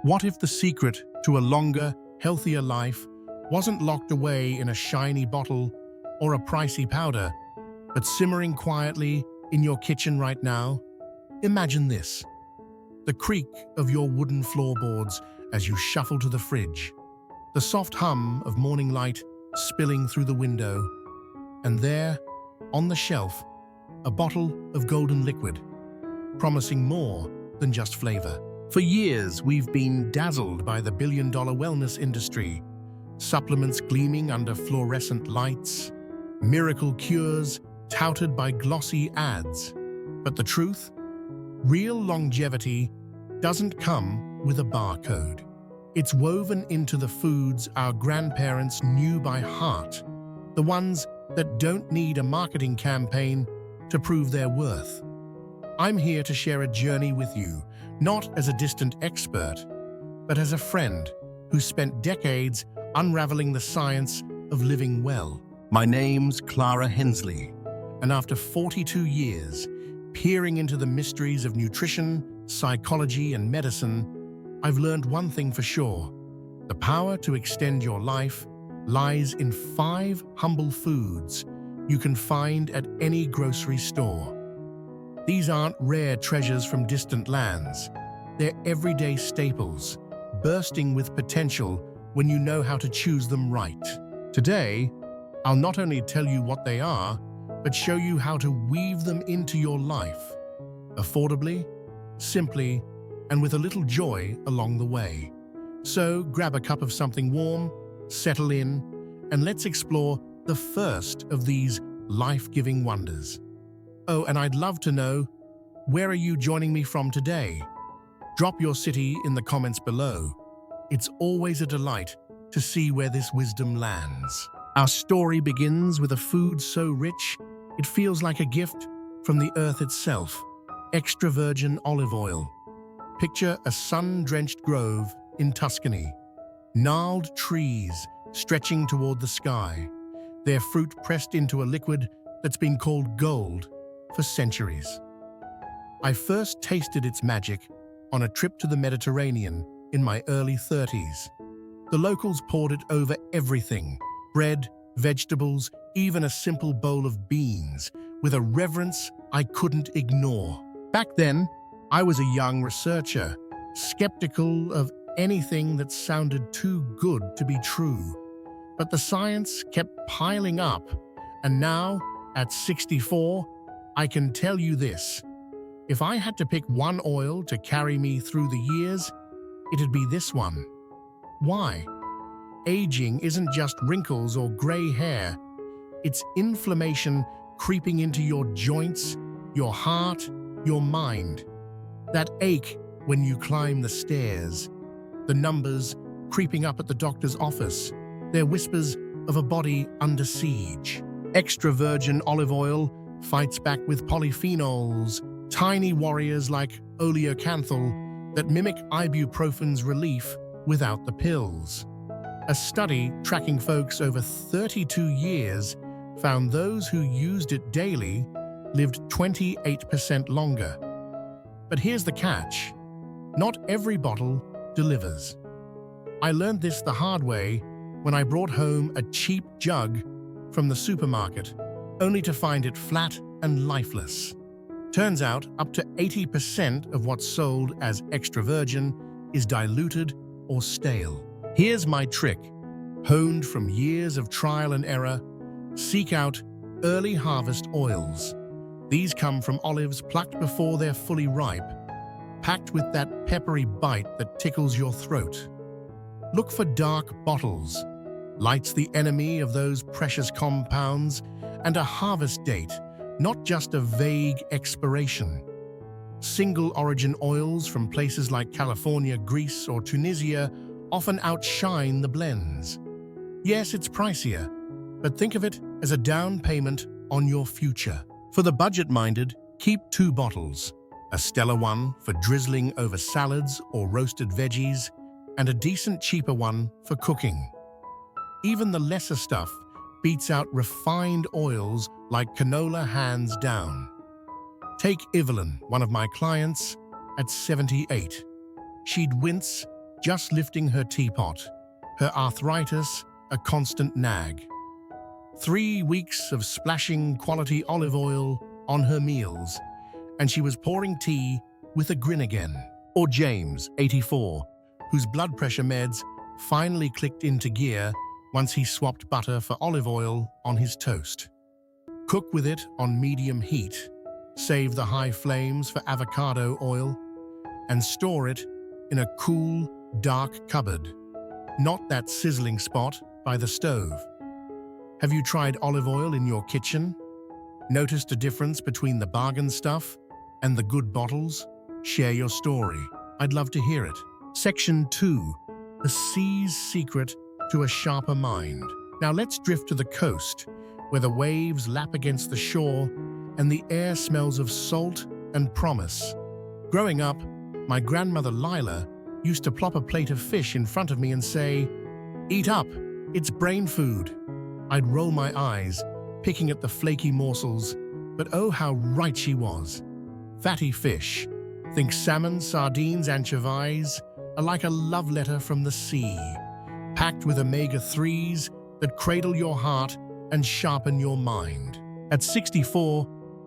What if the secret to a longer, healthier life wasn't locked away in a shiny bottle or a pricey powder, but simmering quietly in your kitchen right now? Imagine this: the creak of your wooden floorboards as you shuffle to the fridge, the soft hum of morning light spilling through the window, and there, on the shelf, a bottle of golden liquid, promising more than just flavor. For years, we've been dazzled by the billion-dollar wellness industry, supplements gleaming under fluorescent lights, miracle cures touted by glossy ads. But the truth? Real longevity doesn't come with a barcode. It's woven into the foods our grandparents knew by heart, the ones that don't need a marketing campaign to prove their worth. I'm here to share a journey with you, not as a distant expert, but as a friend who spent decades unraveling the science of living well. My name's Clara Hensley, and after 42 years, peering into the mysteries of nutrition, psychology, and medicine, I've learned one thing for sure: the power to extend your life lies in 5 humble foods you can find at any grocery store. These aren't rare treasures from distant lands. They're everyday staples, bursting with potential when you know how to choose them right. Today, I'll not only tell you what they are, but show you how to weave them into your life, affordably, simply, and with a little joy along the way. So grab a cup of something warm, settle in, and let's explore the first of these life-giving wonders. Oh, and I'd love to know, where are you joining me from today? Drop your city in the comments below. It's always a delight to see where this wisdom lands. Our story begins with a food so rich, it feels like a gift from the earth itself: extra virgin olive oil. Picture a sun-drenched grove in Tuscany, gnarled trees stretching toward the sky, their fruit pressed into a liquid that's been called gold for centuries. I first tasted its magic on a trip to the Mediterranean in my early 30s. The locals poured it over everything: bread, vegetables, even a simple bowl of beans, with a reverence I couldn't ignore. Back then, I was a young researcher, skeptical of anything that sounded too good to be true. But the science kept piling up, and now, at 64, I can tell you this: if I had to pick one oil to carry me through the years, it'd be this one. Why? Aging isn't just wrinkles or gray hair. It's inflammation creeping into your joints, your heart, your mind. That ache when you climb the stairs. The numbers creeping up at the doctor's office. They're whispers of a body under siege. Extra virgin olive oil fights back with polyphenols, tiny warriors like oleocanthal that mimic ibuprofen's relief without the pills. A study tracking folks over 32 years found those who used it daily lived 28% longer. But here's the catch: not every bottle delivers. I learned this the hard way when I brought home a cheap jug from the supermarket, only to find it flat and lifeless. Turns out up to 80% of what's sold as extra virgin is diluted or stale. Here's my trick, honed from years of trial and error: seek out early harvest oils. These come from olives plucked before they're fully ripe, packed with that peppery bite that tickles your throat. Look for dark bottles, light's the enemy of those precious compounds, and a harvest date, not just a vague expiration. Single origin oils from places like California, Greece, or Tunisia often outshine the blends. Yes, it's pricier, but think of it as a down payment on your future. For the budget-minded, keep 2 bottles: a stellar one for drizzling over salads or roasted veggies, and a decent cheaper one for cooking. Even the lesser stuff beats out refined oils like canola hands down. Take Evelyn, one of my clients, at 78. She'd wince just lifting her teapot, her arthritis a constant nag. 3 weeks of splashing quality olive oil on her meals, and she was pouring tea with a grin again. Or James, 84, whose blood pressure meds finally clicked into gear once he swapped butter for olive oil on his toast. Cook with it on medium heat, save the high flames for avocado oil, and store it in a cool, dark cupboard, not that sizzling spot by the stove. Have you tried olive oil in your kitchen? Noticed a difference between the bargain stuff and the good bottles? Share your story. I'd love to hear it. Section 2. The sea's secret to a sharper mind. Now let's drift to the coast, where the waves lap against the shore and the air smells of salt and promise. Growing up, my grandmother Lila used to plop a plate of fish in front of me and say, "Eat up, it's brain food." I'd roll my eyes, picking at the flaky morsels, but oh how right she was. Fatty fish, think salmon, sardines, anchovies, are like a love letter from the sea, packed with omega-3s that cradle your heart and sharpen your mind. At 64,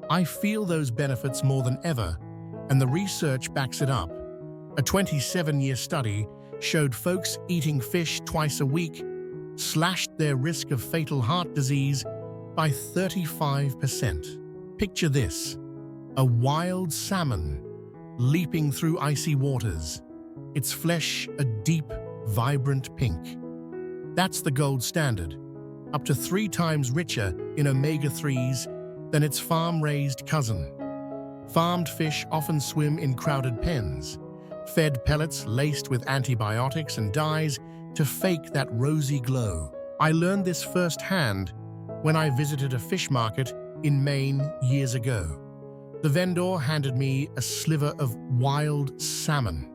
I feel those benefits more than ever, and the research backs it up. A 27-year study showed folks eating fish twice a week slashed their risk of fatal heart disease by 35%. Picture this: a wild salmon leaping through icy waters, its flesh a deep, vibrant pink. That's the gold standard, up to 3 times richer in omega-3s than its farm-raised cousin. Farmed fish often swim in crowded pens, fed pellets laced with antibiotics and dyes to fake that rosy glow. I learned this firsthand when I visited a fish market in Maine years ago. The vendor handed me a sliver of wild salmon,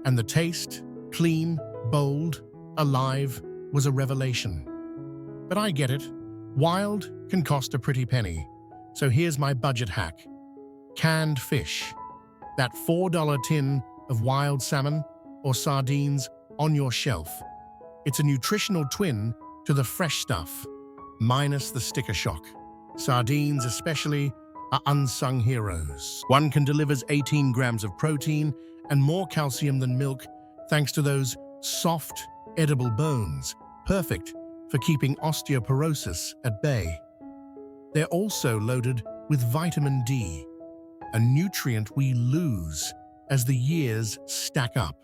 and the taste, clean, bold, alive, was a revelation. But I get it. Wild can cost a pretty penny. So here's my budget hack. Canned fish. That $4 tin of wild salmon or sardines on your shelf. It's a nutritional twin to the fresh stuff, minus the sticker shock. Sardines especially are unsung heroes. One can deliver 18 grams of protein and more calcium than milk thanks to those soft, edible bones, perfect for keeping osteoporosis at bay. They're also loaded with vitamin D, a nutrient we lose as the years stack up.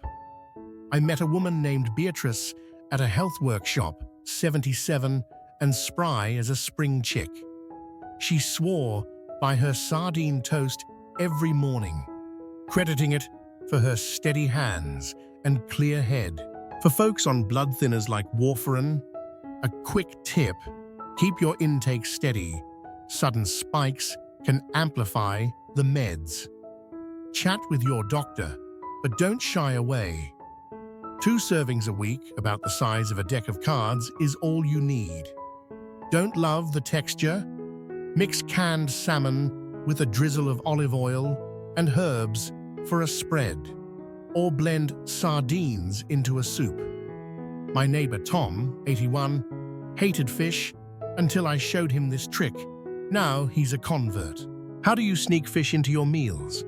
I met a woman named Beatrice at a health workshop, 77 and spry as a spring chick. She swore by her sardine toast every morning, crediting it for her steady hands and clear head. For folks on blood thinners like warfarin, a quick tip: keep your intake steady. Sudden spikes can amplify the meds. Chat with your doctor, but don't shy away. 2 servings a week, about the size of a deck of cards, is all you need. Don't love the texture? Mix canned salmon with a drizzle of olive oil and herbs for a spread, or blend sardines into a soup. My neighbor Tom, 81, hated fish until I showed him this trick. Now he's a convert. How do you sneak fish into your meals?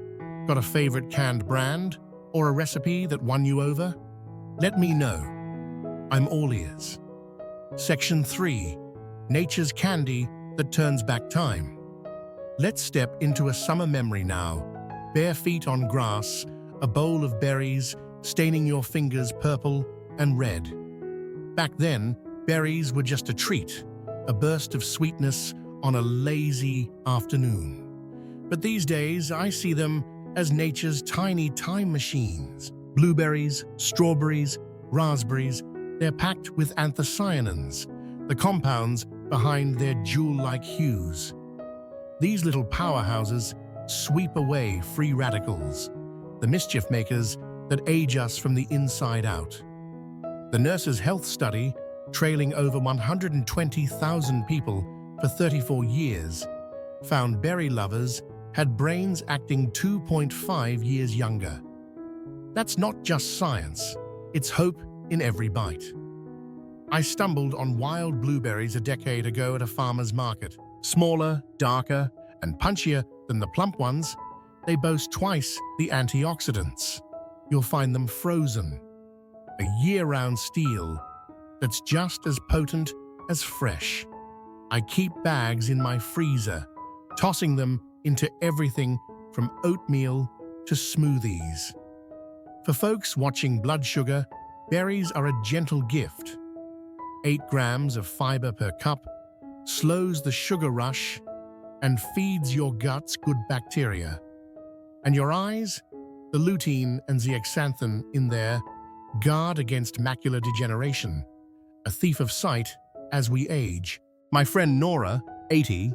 Got a favorite canned brand or a recipe that won you over? Let me know. I'm all ears. Section 3. Nature's candy that turns back time. Let's step into a summer memory now. Bare feet on grass, a bowl of berries staining your fingers purple and red. Back then, berries were just a treat, a burst of sweetness on a lazy afternoon. But these days, I see them as nature's tiny time machines. Blueberries, strawberries, raspberries, they're packed with anthocyanins, the compounds behind their jewel-like hues. These little powerhouses sweep away free radicals, the mischief makers that age us from the inside out. The Nurses' Health Study, trailing over 120,000 people for 34 years, found berry lovers had brains acting 2.5 years younger. That's not just science, It's hope in every bite. I stumbled on wild blueberries a decade ago at a farmer's market. Smaller, darker, and punchier than the plump ones, they boast twice the antioxidants. You'll find them frozen, a year-round steal that's just as potent as fresh. I keep bags in my freezer, tossing them into everything from oatmeal to smoothies. For folks watching blood sugar, berries are a gentle gift. 8 grams of fiber per cup slows the sugar rush and feeds your guts good bacteria. And your eyes, the lutein and zeaxanthin in there, guard against macular degeneration, a thief of sight as we age. My friend Nora, 80,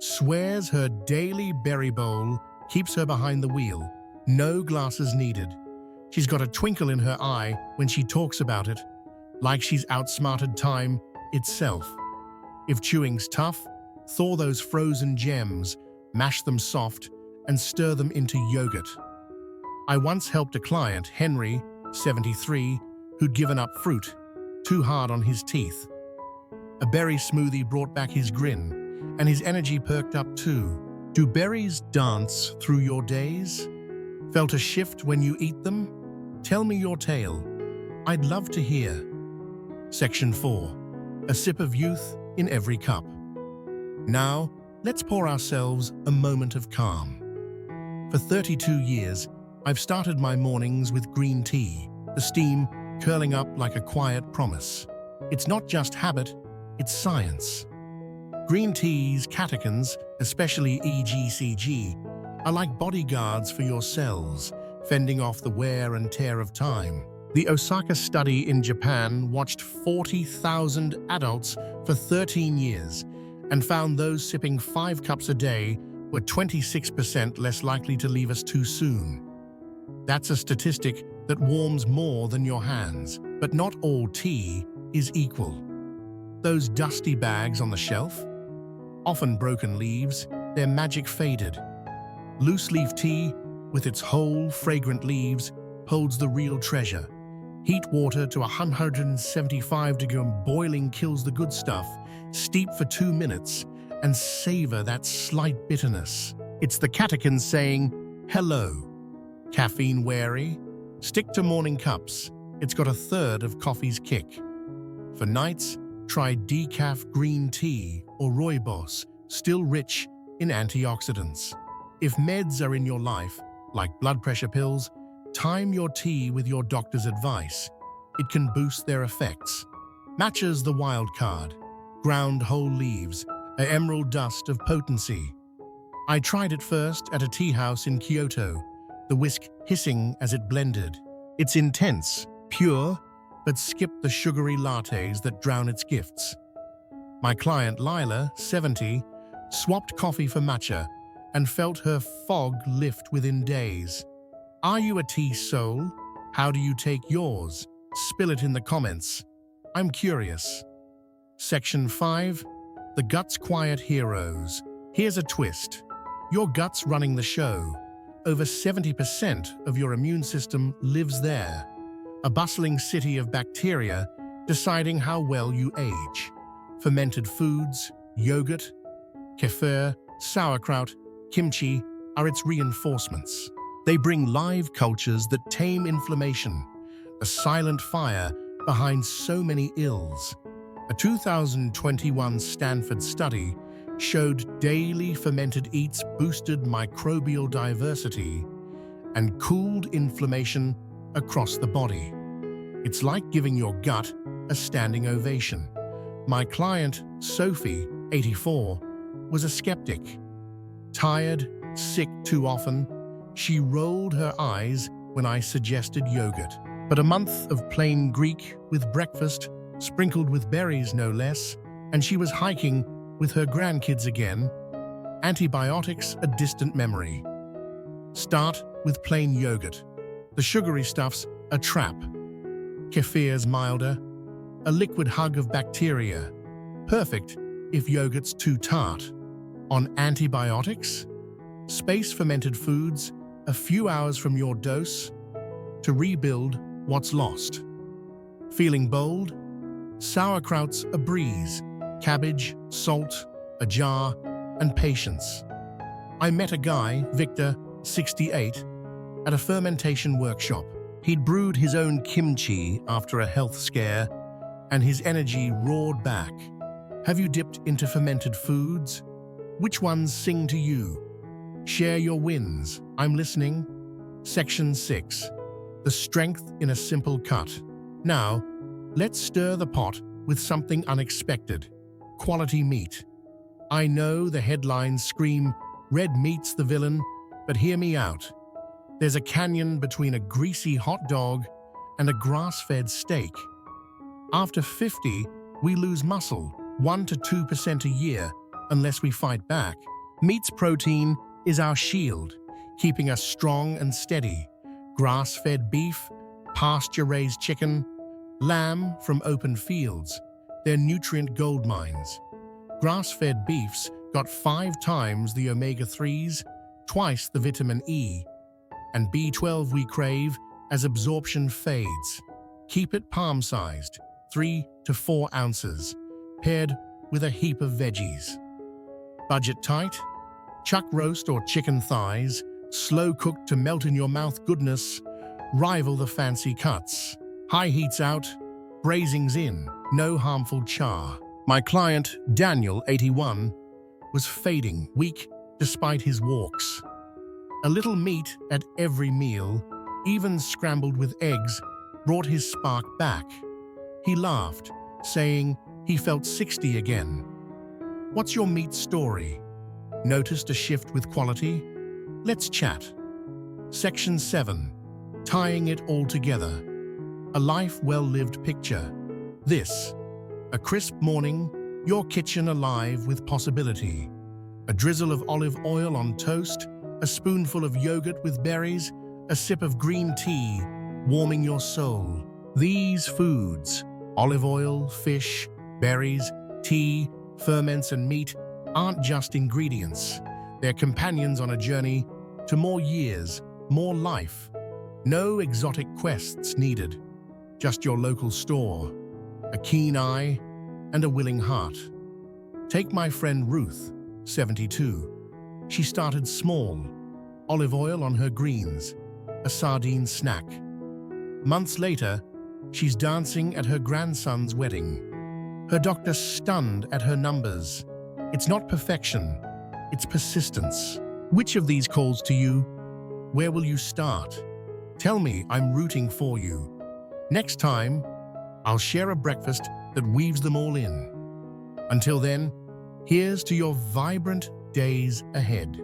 swears her daily berry bowl keeps her behind the wheel. No glasses needed. She's got a twinkle in her eye when she talks about it, like she's outsmarted time itself. If chewing's tough, thaw those frozen gems, mash them soft, and stir them into yogurt. I once helped a client, Henry, 73, who'd given up fruit, too hard on his teeth. A berry smoothie brought back his grin, and his energy perked up too. Do berries dance through your days? Felt a shift when you eat them? Tell me your tale. I'd love to hear. Section 4. A sip of youth in every cup. Now, let's pour ourselves a moment of calm. For 32 years, I've started my mornings with green tea, the steam curling up like a quiet promise. It's not just habit, it's science. Green tea's catechins, especially EGCG, are like bodyguards for your cells, fending off the wear and tear of time. The Osaka study in Japan watched 40,000 adults for 13 years and found those sipping 5 cups a day were 26% less likely to leave us too soon. That's a statistic that warms more than your hands, but not all tea is equal. Those dusty bags on the shelf, often broken leaves, their magic faded. Loose leaf tea, with its whole, fragrant leaves, holds the real treasure. Heat water to 175-degree boiling kills the good stuff. Steep for 2 minutes and savor that slight bitterness. It's the catechins saying, hello. Caffeine wary? Stick to morning cups. It's got a third of coffee's kick. For nights, try decaf green tea or rooibos, still rich in antioxidants. If meds are in your life, like blood pressure pills, time your tea with your doctor's advice. It can boost their effects. Matches the wild card. Ground whole leaves, an emerald dust of potency. I tried it first at a tea house in Kyoto, the whisk hissing as it blended. It's intense, pure, but skip the sugary lattes that drown its gifts. My client Lila, 70, swapped coffee for matcha and felt her fog lift within days. Are you a tea soul? How do you take yours? Spill it in the comments. I'm curious. Section 5. The gut's quiet heroes. Here's a twist. Your gut's running the show. Over 70% of your immune system lives there. A bustling city of bacteria deciding how well you age. Fermented foods, yogurt, kefir, sauerkraut, kimchi are its reinforcements. They bring live cultures that tame inflammation, a silent fire behind so many ills. A 2021 Stanford study showed daily fermented eats boosted microbial diversity and cooled inflammation across the body. It's like giving your gut a standing ovation. My client, Sophie, 84, was a skeptic. Tired, sick too often, she rolled her eyes when I suggested yogurt. But a month of plain Greek with breakfast, sprinkled with berries no less, and she was hiking with her grandkids again. Antibiotics a distant memory. Start with plain yogurt. The sugary stuff's a trap. Kefir's milder, a liquid hug of bacteria. Perfect if yogurt's too tart. On antibiotics? Space fermented foods a few hours from your dose to rebuild what's lost. Feeling bold? Sauerkraut's a breeze. Cabbage, salt, a jar, and patience. I met a guy, Victor, 68, at a fermentation workshop. He'd brewed his own kimchi after a health scare, and his energy roared back. Have you dipped into fermented foods? Which ones sing to you? Share your wins. I'm listening. Section 6. The strength in a simple cut. Now, let's stir the pot with something unexpected. Quality meat. I know the headlines scream, "Red meat's the villain," but hear me out. There's a canyon between a greasy hot dog and a grass-fed steak. After 50, we lose muscle, 1 to 2% a year, unless we fight back. Meat's protein is our shield, keeping us strong and steady. Grass-fed beef, pasture-raised chicken, lamb from open fields. They're nutrient gold mines. Grass-fed beef's got 5 times the omega-3s, twice the vitamin E, and B12 we crave as absorption fades. Keep it palm-sized, 3 to 4 ounces, paired with a heap of veggies. Budget tight? Chuck roast or chicken thighs, slow cooked to melt in your mouth goodness, rival the fancy cuts. High heats out, braising's in, no harmful char. My client, Daniel, 81, was fading, weak despite his walks. A little meat at every meal, even scrambled with eggs, brought his spark back. He laughed, saying he felt 60 again. What's your meat story? Noticed a shift with quality? Let's chat. Section 7. Tying it all together. A life well-lived picture. This. A crisp morning, your kitchen alive with possibility. A drizzle of olive oil on toast, a spoonful of yogurt with berries, a sip of green tea, warming your soul. These foods, olive oil, fish, berries, tea, ferments, and meat, aren't just ingredients. They're companions on a journey to more years, more life. No exotic quests needed. Just your local store, a keen eye, and a willing heart. Take my friend Ruth, 72. She started small, olive oil on her greens, a sardine snack. Months later, she's dancing at her grandson's wedding. Her doctor stunned at her numbers. It's not perfection, it's persistence. Which of these calls to you? Where will you start? Tell me, I'm rooting for you. Next time, I'll share a breakfast that weaves them all in. Until then, here's to your vibrant days ahead.